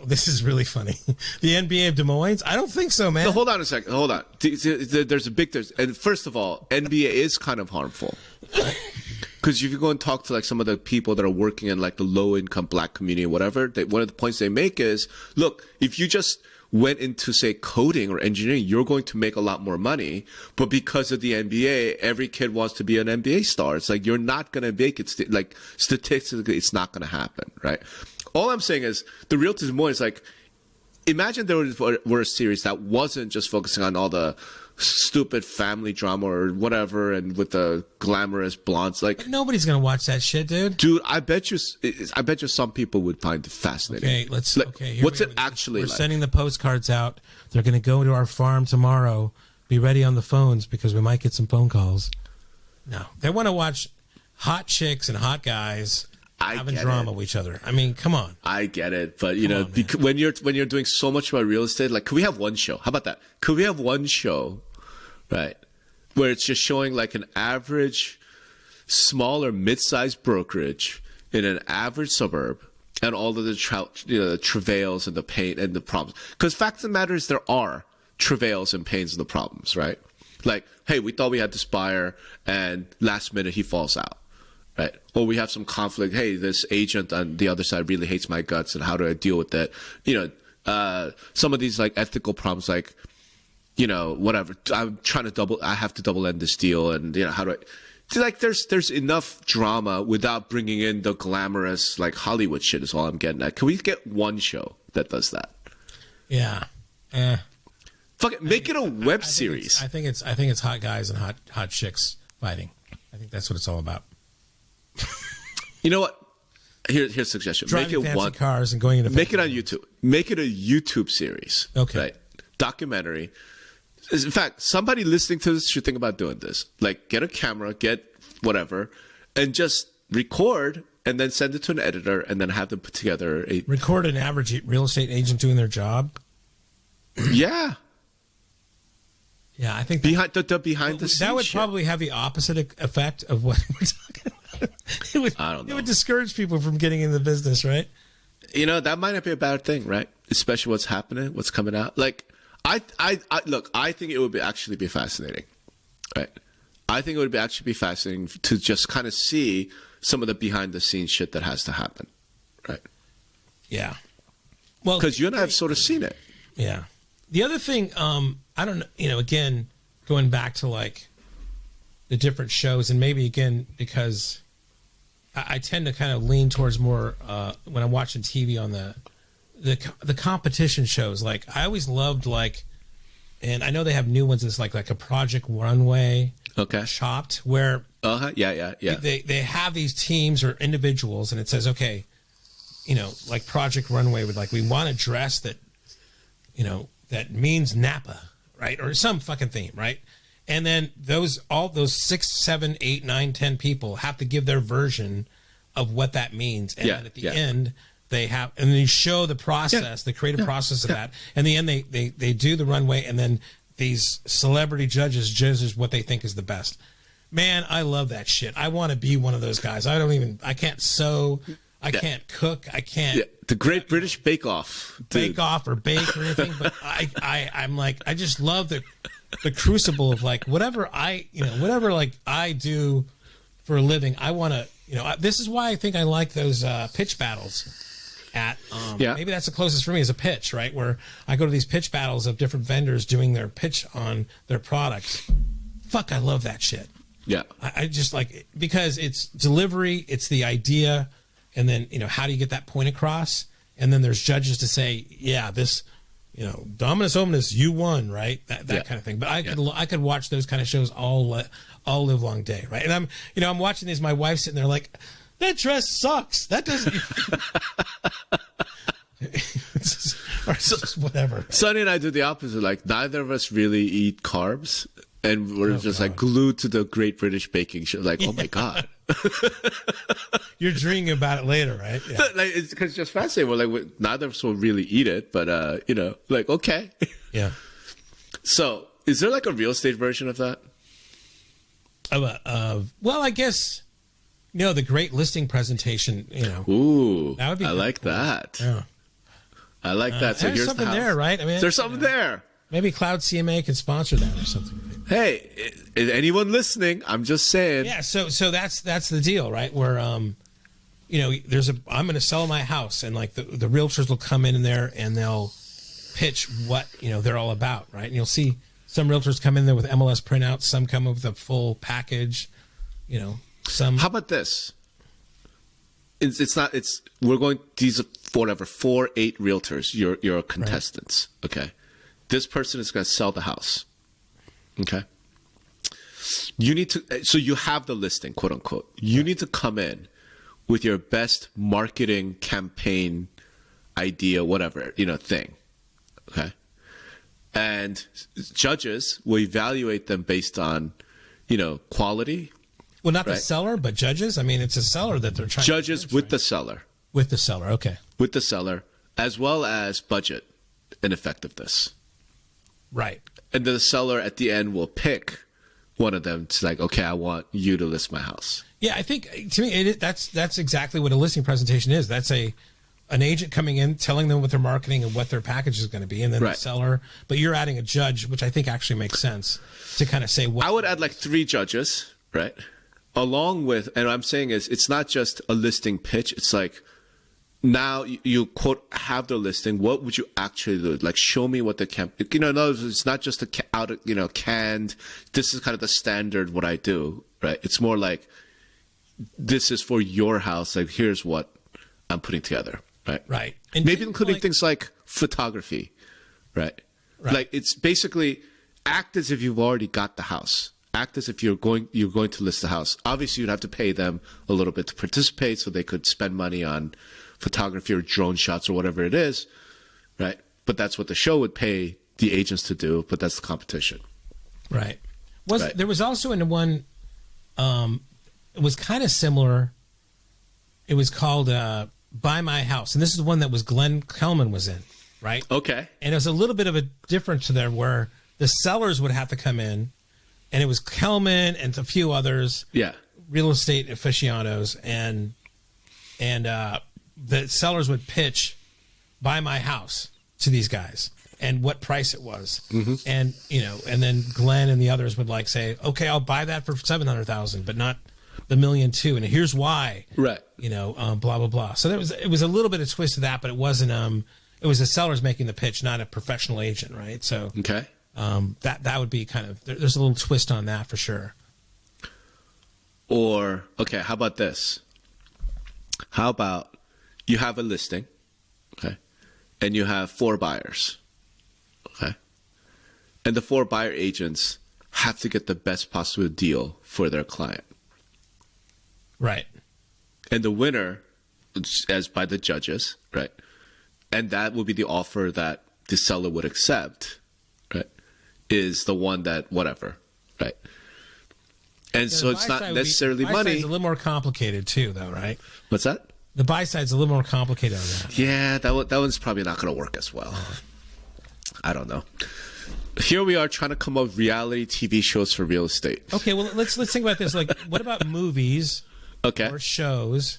this is really funny. The NBA of Des Moines? I don't think so, man. No, hold on a second. Hold on. There's a big difference. And first of all, NBA is kind of harmful. Because if you go and talk to like some of the people that are working in like the low income black community or whatever, one of the points they make is, look, if you just went into say coding or engineering, you're going to make a lot more money. But because of the NBA, every kid wants to be an NBA star. It's like you're not going to make it. Like statistically, it's not going to happen, right? All I'm saying is the realtors more is like, imagine there were a series that wasn't just focusing on all the stupid family drama or whatever, and with the glamorous blondes. Like nobody's gonna watch that shit, dude. Dude, I bet you some people would find it fascinating. Okay, what's it actually We're like? sending the postcards out. They're gonna go to our farm tomorrow. Be ready on the phones because we might get some phone calls. No, they want to watch hot chicks and hot guys having drama with each other. I mean, come on. I get it, but when you're doing so much about real estate, like, could we have one show? How about that? Could we have one show, right, where it's just showing like an average, small or mid-sized brokerage in an average suburb, and all of the travails and the pain and the problems? Because fact of the matter is, there are travails and pains and the problems, right? Like, hey, we thought we had this buyer, and last minute he falls out. Right. Or we have some conflict. Hey, this agent on the other side really hates my guts, and how do I deal with that? Some of these like ethical problems, like, whatever. I have to double end this deal, and how do I? Like, there's enough drama without bringing in the glamorous like Hollywood shit. Is all I'm getting at. Can we get one show that does that? Yeah. Fuck it, make it a web series. I think it's hot guys and hot chicks fighting. I think that's what it's all about. You know what? Here's a suggestion. Driving Make it fancy cars and going into Make it on YouTube. Make it a YouTube series. Okay. Right? Documentary. In fact, somebody listening to this should think about doing this. Like, get a camera, get whatever, and just record, and then send it to an editor, and then have them put together a... Record an average real estate agent doing their job? Yeah. Yeah, I think... Behind the scenes that would shit. probably have the opposite effect of what we're talking about. I don't know. It would discourage people from getting in the business, right? You know, that might not be a bad thing, right? Especially what's happening, what's coming out. Like, look, I think it would actually be fascinating, right? I think it would actually be fascinating to just kind of see some of the behind the scenes shit that has to happen, right? Yeah. Well, because you and I have sort of seen it. Yeah. The other thing, I don't know, again, going back to like the different shows, and maybe again, because I tend to kind of lean towards more when I'm watching TV on the competition shows. Like I always loved and I know they have new ones. It's like a Project Runway, okay, Chopped, where yeah. They have these teams or individuals, and it says, okay, like Project Runway would we want a dress that, that means Napa, right, or some fucking theme, right? And then all those 6, 7, 8, 9, 10 people have to give their version of what that means, and then at the end they have, and then you show the process, the creative process of that. And in the end, they do the runway, and then these celebrity judges what they think is the best. Man, I love that shit. I want to be one of those guys. I can't sew, I can't cook, I can't. Yeah. The Great British Bake Off, bake off or bake or anything, but I'm like, I just love the crucible of whatever I do for a living. I want to, this is why I think I like those pitch battles at, maybe that's the closest for me is a pitch, right? Where I go to these pitch battles of different vendors doing their pitch on their products. Fuck, I love that shit. Yeah. I just because it's delivery, it's the idea, and then, how do you get that point across? And then there's judges to say, yeah, this, Dominus Omnis, you won, right? That kind of thing. But I could watch those kind of shows all live long day, right? And I'm watching these. My wife's sitting there like, that dress sucks. That doesn't. It's just whatever. Sonny and I do the opposite. Like neither of us really eat carbs, and we're just glued to the Great British Baking Show. Like, oh my god. You're dreaming about it later, right? Yeah. It's because it's just fascinating. We're neither of us will really eat it, but okay. Yeah. So, is there a real estate version of that? Well, I guess the great listing presentation. Ooh, that would be. I like that. Yeah. I like that. So there's here's something the house. there, right? I mean, there's something there. Maybe Cloud CMA could sponsor that or something. Hey, anyone listening? I'm just saying. Yeah, so that's the deal, right? Where I'm going to sell my house, and the realtors will come in there and they'll pitch what they're all about, right? And you'll see some realtors come in there with MLS printouts, some come with a full package, some. How about this? We're going. These are 4, 8 realtors. You're contestants, right. Okay. This person is going to sell the house. Okay. You need to, so you have the listing, quote unquote. You need to come in with your best marketing campaign idea, whatever, thing. Okay. And judges will evaluate them based on, quality. Well, not the seller, but judges. I mean, it's a seller that they're trying judges to with right? the seller. With the seller. Okay. With the seller, as well as budget and effectiveness. Right. And then the seller at the end will pick one of them to okay, I want you to list my house. Yeah, I think to me that's exactly what a listing presentation is. That's an agent coming in, telling them what their marketing and what their package is going to be, and then the seller. But you're adding a judge, which I think actually makes sense to kind of say what. I would add 3 judges, right? Along with, and what I'm saying is, it's not just a listing pitch. It's now you quote have the listing. What would you actually do? Show me what the no, it's not just canned. This is kind of the standard what I do, right? It's more this is for your house. Here's what I'm putting together, right? Right. And maybe including things like photography, right? Right. Like it's basically act as if you've already got the house. Act as if you're going to list the house. Obviously, you'd have to pay them a little bit to participate, so they could spend money on photography or drone shots or whatever it is, right? But that's what the show would pay the agents to do. But that's the competition, right? Right. There was also in one, it was kind of similar. It was called "Buy My House," and this is the one that was Glenn Kelman was in, right? Okay. And it was a little bit of a difference there, where the sellers would have to come in. And it was Kelman and a few others, real estate aficionados, and the sellers would pitch, "Buy my house" to these guys and what price it was, and and then Glenn and the others would like say, "Okay, I'll buy that for $700,000, but not the $1.2 million, and here's why." Right. Blah blah blah. So it was a little bit of twist to that, but it wasn't. It was the sellers making the pitch, not a professional agent, right? So okay. That would be kind of, there's a little twist on that for sure. Or, okay, how about this? How about you have a listing, okay, and you have 4 buyers, okay, and the 4 buyer agents have to get the best possible deal for their client. Right. And the winner, as by the judges, right, and that will be the offer that the seller would accept, right, is the one that whatever, right? And so it's not necessarily money. The buy side's a little more complicated too, though, right? What's that? The buy side's a little more complicated on that. Yeah, that one's probably not going to work as well. I don't know. Here we are trying to come up with reality TV shows for real estate. Okay, well let's think about this. Like, what about movies or shows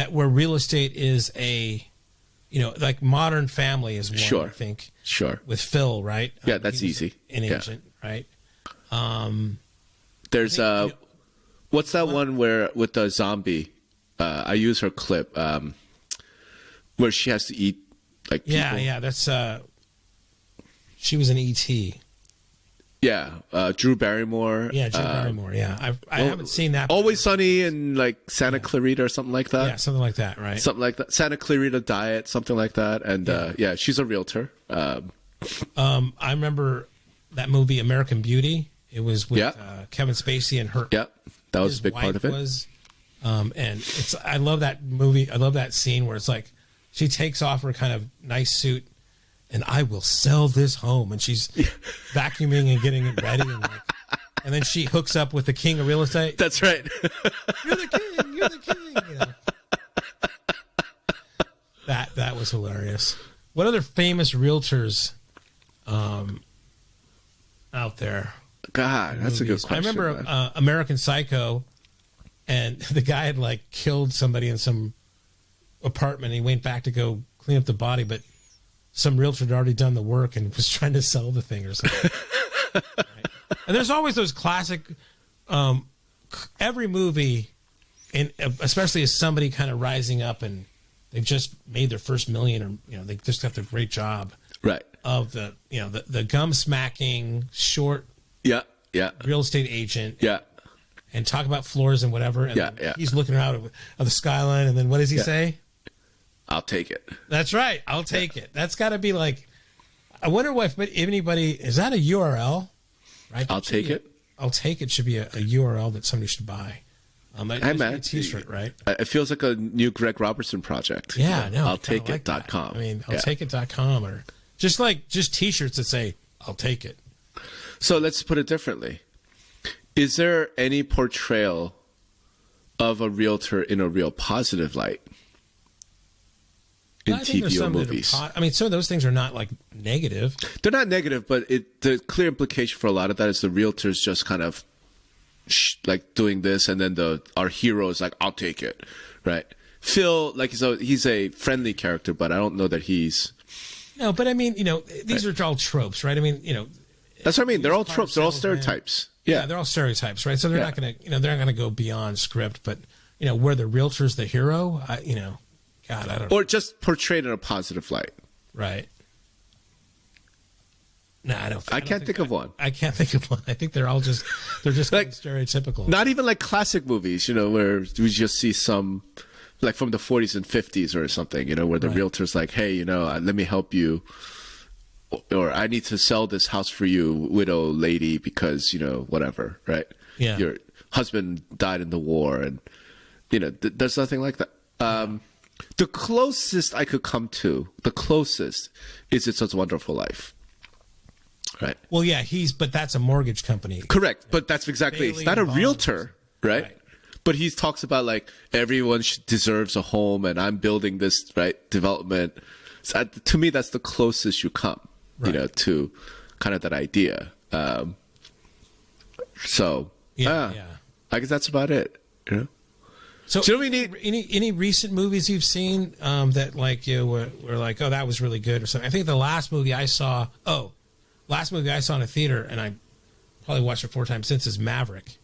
where real estate is a, like Modern Family is one, I think. Sure. With Phil, right? Yeah, that's easy. An agent, right? There's what's that one where with the zombie? I use her clip where she has to eat like people. Yeah, that's she was an E.T. Yeah, Drew Barrymore. Yeah, Drew Barrymore. Yeah, I haven't seen that. Always Sunny in like Santa Clarita or something like that. Yeah, something like that, right? Something like that. Santa Clarita Diet, something like that. And yeah, she's a realtor. I remember that movie American Beauty. It was with Kevin Spacey and her. Yeah, that was a big part of it. And I love that movie. I love that scene where it's like she takes off her kind of nice suit, and I will sell this home, and she's vacuuming and getting it ready, and then she hooks up with the king of real estate. That's right. You're the king. You're the king. That was hilarious. What other famous realtors out there? God, that's a good question. I remember American Psycho, and the guy had like killed somebody in some apartment. He went back to go clean up the body, but some realtor had already done the work and was trying to sell the thing or something. Right. And there's always those classic, every movie, and especially as somebody kind of rising up and they've just made their first million, or they just got their great job, right? Of the gum smacking short, real estate agent, and talk about floors and whatever, and he's looking out of the skyline, and then what does he say? I'll take it. That's right. I'll take it. That's got to be like, I wonder if anybody, is that a URL? Right. I'll take it. I'll take it should be a URL that somebody should buy. Hey man, a t-shirt, right? It feels like a new Greg Robertson project. Yeah, no. I'll take it.com. I mean, I'll take it.com, or just t-shirts that say, I'll take it. So let's put it differently. Is there any portrayal of a realtor in a real positive light in TV or movies? Some of those things are not like negative. They're not negative, but the clear implication for a lot of that is the realtor's just kind of like doing this, and then our hero is like, I'll take it, right? Phil, like he's a friendly character, but I don't know that he's. No, but I mean, these are all tropes, right? I mean, that's what I mean. They're all tropes. They're all stereotypes. Yeah, they're all stereotypes, right? So they're not going to, they're not going to go beyond script, but where the realtor's the hero, God, I don't know. Or just portrayed in a positive light. Right. No, I can't think of one. I can't think of one. I think they're just like stereotypical. Not even like classic movies, where we just see some, like from the 40s and 50s or something, where the realtor's like, hey, let me help you or I need to sell this house for you, widow lady, because, whatever, right? Yeah. Your husband died in the war, and, there's nothing like that. The closest I could come to, is It's Such a Wonderful Life. Right. Well, yeah, but that's a mortgage company. Correct. But that's exactly, he's not a realtor, right? But he talks about like everyone deserves a home, and I'm building this development. So, to me, that's the closest you come, to kind of that idea. So I guess that's about it. So, do we need any recent movies you've seen that like you were like, oh, that was really good or something? I think the last movie I saw in a theater, and I probably watched it 4 times since, is Maverick.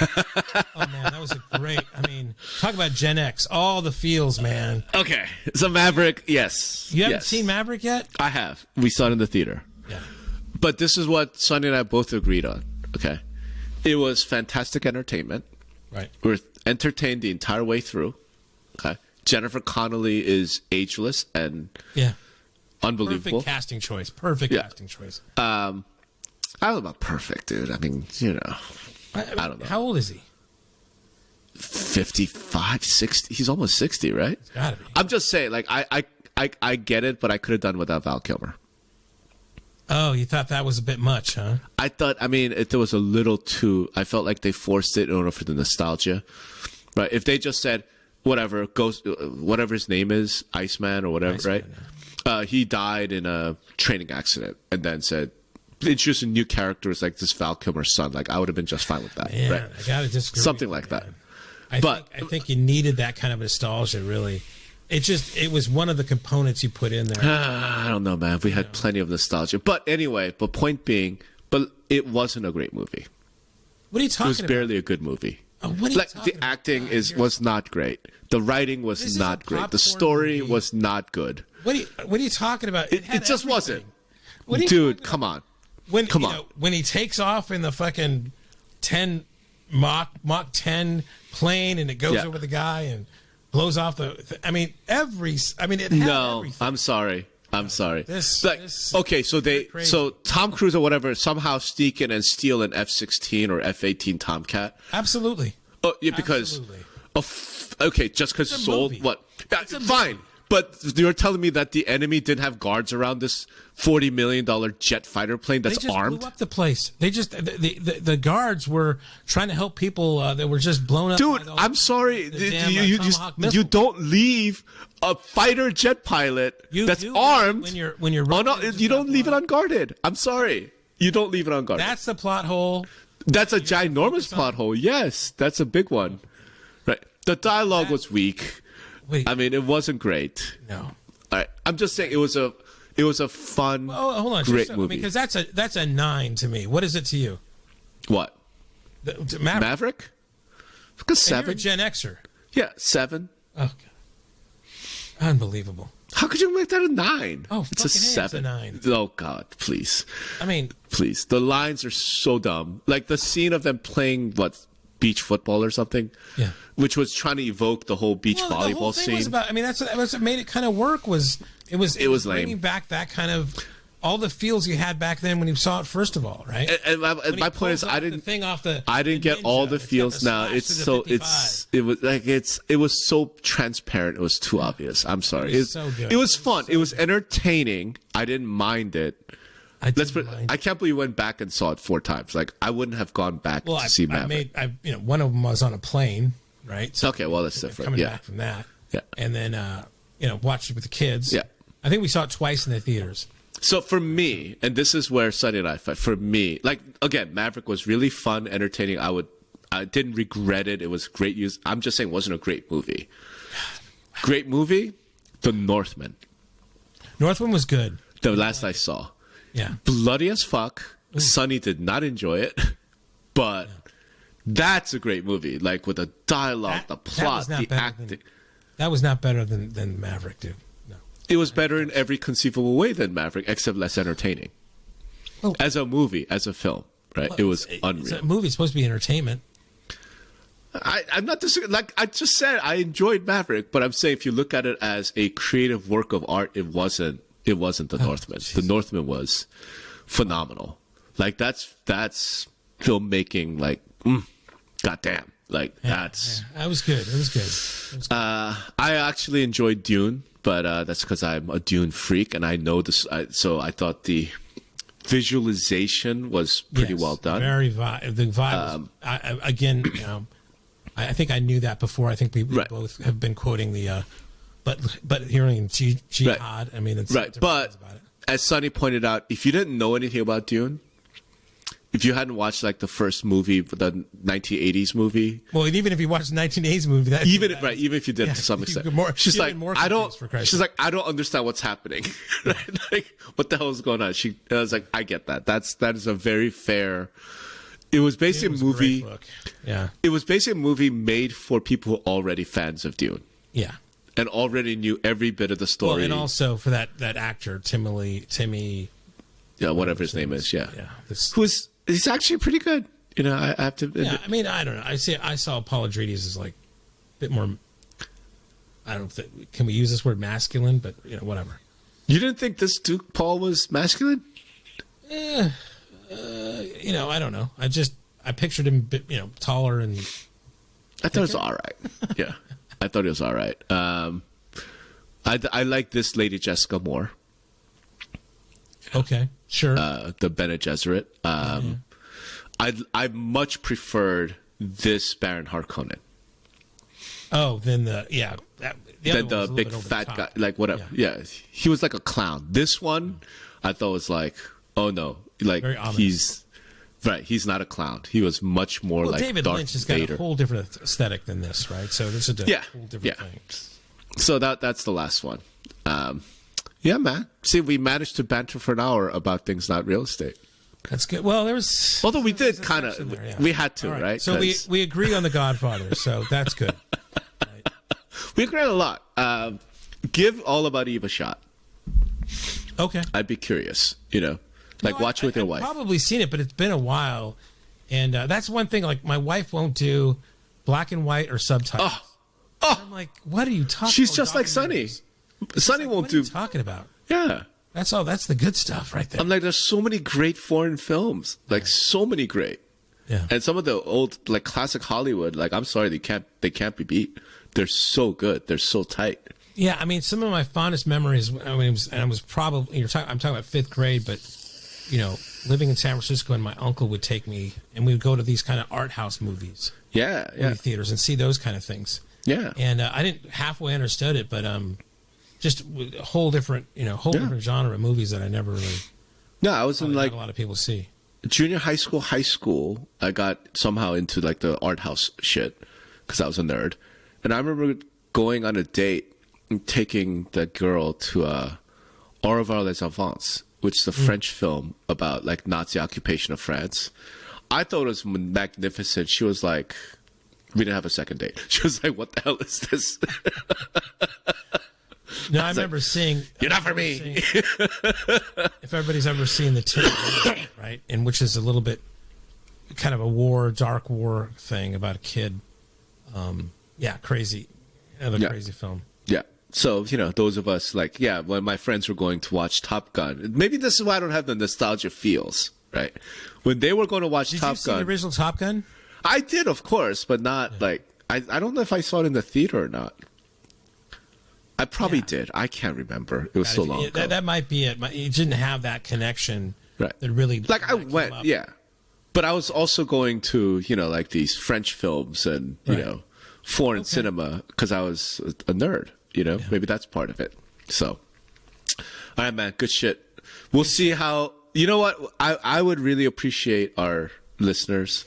Oh man, that was great. I mean, talk about Gen X, all the feels, man. Okay, so Maverick, yes. You haven't seen Maverick yet? I have. We saw it in the theater. Yeah. But this is what Sonny and I both agreed on. Okay, it was fantastic entertainment. Right. We were entertained the entire way through. Okay, Jennifer Connelly is ageless and unbelievable. Perfect casting choice. Casting choice. I don't know about perfect, dude. I mean, I don't know. How old is he? 55, 60. He's almost 60, right? It's gotta be. I'm just saying, like, I get it, but I could have done without Val Kilmer. Oh, you thought that was a bit much, huh? I thought, it was a little too, I felt like they forced it in order for the nostalgia. Right? If they just said, whatever his name is, Iceman or whatever, Iceman, right? He died in a training accident, and then said, introducing new characters like this Val Kilmer's son. Like, I would have been just fine with that. Man, right? I gotta disagree. Something like that. I think you needed that kind of nostalgia, really. It was one of the components you put in there. I don't know, man. We had plenty of nostalgia. But anyway, point being, it wasn't a great movie. What are you talking about? It was barely a good movie. Oh, what are you talking the acting was not great. The writing was not great. The story was not good. What are you talking about? It just wasn't. Dude, come on. When he takes off in the fucking Mach 10 plane and it goes over the guy and blows off it had everything. I'm sorry. So Tom Cruise or whatever somehow sneak in and steal an F-16 or F-18 Tomcat. Absolutely. Oh, yeah, because just because sold what? Fine. But you're telling me that the enemy didn't have guards around this $40 million jet fighter plane that's armed? They blew up the place. They just the guards were trying to help people that were just blown up. Dude, I'm sorry. You don't leave a fighter jet pilot that's armed when you're you don't leave it unguarded. I'm sorry. You don't leave it unguarded. That's the plot hole. That's a ginormous plot hole. Yes, that's a big one. Right. The dialogue was weak. Wait. It wasn't great. No. I'm just saying it was a fun, hold on, great movie. Because that's a 9 to me. What is it to you? What? Maverick? Like a 7. You're a Gen Xer. Yeah, 7. Oh, God. Unbelievable. How could you make that a 9? Oh, it's a 7. It's a 9. Oh God, please. Please. The lines are so dumb. Like the scene of them playing beach football or something. Yeah. Which was trying to evoke the whole beach volleyball the whole thing scene. Was about, that's what made it kind of work. It was bringing lame. Back that kind of all the feels you had back then when you saw it first of all, right? And my point is, I didn't get all the feels. Now it was so transparent. It was too obvious. I'm sorry. It was so good. It was fun. It was entertaining. I didn't mind it. I can't believe you went back and saw it 4 times. Like I wouldn't have gone back to see Maverick. One of them was on a plane, right? So okay, well that's different. Coming back from that, and then watched it with the kids. Yeah, I think we saw it twice in the theaters. So for me, and this is where Sonny and I fight. For me, like again, Maverick was really fun, entertaining. I didn't regret it. It was great use. I'm just saying, it wasn't a great movie. Great movie, The Northman. Northman was good. The last I saw. Yeah. Bloody as fuck. Ooh. Sonny did not enjoy it, but that's a great movie. Like with the dialogue, the plot, the acting. That was not better than Maverick, dude. No. It was better in every conceivable way than Maverick, except less entertaining. Well, as a movie, as a film, right? It was unreal. It's a movie. It's supposed to be entertainment. I'm not disagreeing. Like I just said, I enjoyed Maverick, but I'm saying if you look at it as a creative work of art, it wasn't It wasn't The Northman. Geez. The Northman was phenomenal. Like that's filmmaking. Like, goddamn. Like that's. Yeah. That was good. It was good. I actually enjoyed Dune, but that's because I'm a Dune freak, and I know this. So I thought the visualization was pretty well done. Very the vibe. Again, I think I knew that before. I think we both have been quoting the, but hearing jihad. Right. I mean, it's right. But about it. As Sonny pointed out, if you didn't know anything about Dune, if you hadn't watched like the first movie, the 1980s movie, well, and even if you watched the 1980s movie, even if you did to some extent, she's like, I don't understand what's happening. Like, what the hell is going on? I was like, I get that. That is a very fair. It was basically a movie. Yeah. It was basically a movie made for people who are already fans of Dune. Yeah. And already knew every bit of the story. Well, and also for that actor, Timmy. Yeah, whatever his name is. Yeah. Yeah. He's actually pretty good. You know, I have to. Yeah, I mean, I don't know. I saw Paul Atreides as like a bit more. I don't think can we use this word masculine, but whatever. You didn't think this Duke Paul was masculine? I don't know. I pictured him, a bit, taller and. I thought it was all right. Yeah, I thought it was all right. I like this lady Jessica more. Okay, sure. The Bene Gesserit. I much preferred this Baron Harkonnen. Oh, then the big fat guy, like whatever. Yeah, he was like a clown. This one, I thought was like, oh no, like he's not a clown. He was much more like David Darth Lynch has Vader. got a whole different aesthetic than this, right? So this is a whole different thing. So that's the last one. Yeah, man. See, we managed to banter for an hour about things not real estate. That's good. Well, although we did kind of, we had to, right? So we agree on The Godfather, so that's good. Right. We agree on a lot. Give All About Eve a shot. Okay. I'd be curious, watch it with your wife. I've probably seen it, but it's been a while, and that's one thing. Like my wife won't do black and white or subtitles. Oh. I'm like, what are you talking? She's just like Sonny. Sonny won't do. What are you talking about? Yeah. That's all. That's the good stuff right there. I'm like, there's so many great foreign films, like so many great. Yeah. And some of the old, like classic Hollywood, like I'm sorry, they can't be beat. They're so good. They're so tight. Yeah, I mean, some of my fondest memories. I mean, I was probably I'm talking about fifth grade, but living in San Francisco, and my uncle would take me, and we would go to these kind of art house movies. Yeah. Movie theaters and see those kind of things. Yeah. And I didn't halfway understood it, but just a whole different, different genre of movies that I never really. No, I was in like a lot of people see. Junior high school. I got somehow into like the art house shit because I was a nerd, and I remember going on a date and taking that girl to Au revoir les enfants, which is a French film about like Nazi occupation of France. I thought it was magnificent. She was like, we didn't have a second date. She was like, what the hell is this? No, I remember seeing. You're not for me. If everybody's ever seen the Tin, right, and which is a little bit kind of a dark war thing about a kid. Crazy, crazy film. Yeah. So, those of us when my friends were going to watch Top Gun, maybe this is why I don't have the nostalgia feels, right? When they were going to watch Top Gun. Did you see the original Top Gun? I did, of course, but not I don't know if I saw it in the theater or not. I probably did. I can't remember. It was so long ago. That might be it. You didn't have that connection. Right. That really. I went, but I was also going to, like these French films and, foreign cinema because I was a nerd, Maybe that's part of it. So, all right, man. Good shit. We'll see how, what? I would really appreciate our listeners,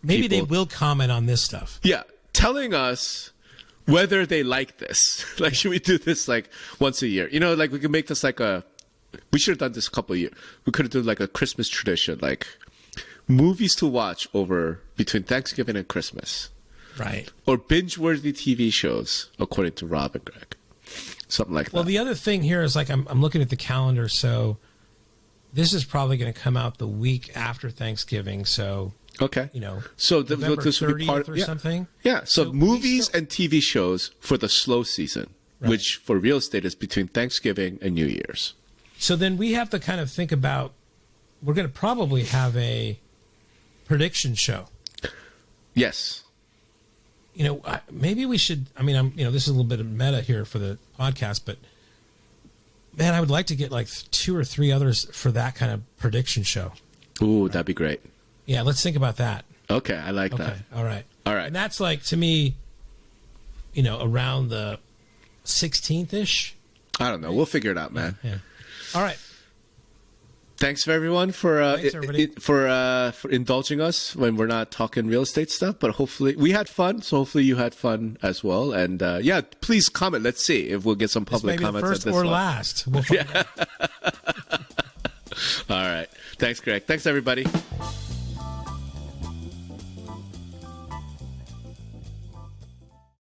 Maybe they will comment on this stuff. Yeah. Telling us whether they like this. Like, should we do this like once a year? We could make this we should have done this a couple of years. We could have done like a Christmas tradition, like movies to watch between Thanksgiving and Christmas. Right. Or binge-worthy TV shows, according to Rob and Greg. Something like that. Well, the other thing here is I'm looking at the calendar, so this is probably going to come out the week after Thanksgiving, so. Okay. So November this would be part or something. Yeah. So movies and TV shows for the slow season. which for real estate is between Thanksgiving and New Year's. So then we have to kind of think about, we're going to probably have a prediction show. Yes. Maybe we should, this is a little bit of meta here for the podcast, but man, I would like to get like 2 or 3 others for that kind of prediction show. Ooh, that'd be great. Yeah, let's think about that. Okay, I like that. All right. And that's like, to me, around the 16th-ish. I don't know. We'll figure it out, man. Yeah. All right. Thanks for everyone for indulging us when we're not talking real estate stuff. But hopefully we had fun. So hopefully you had fun as well. And please comment. Let's see if we'll get some public comments. First at this or one. last. We'll find out. All right. Thanks, Greg. Thanks, everybody.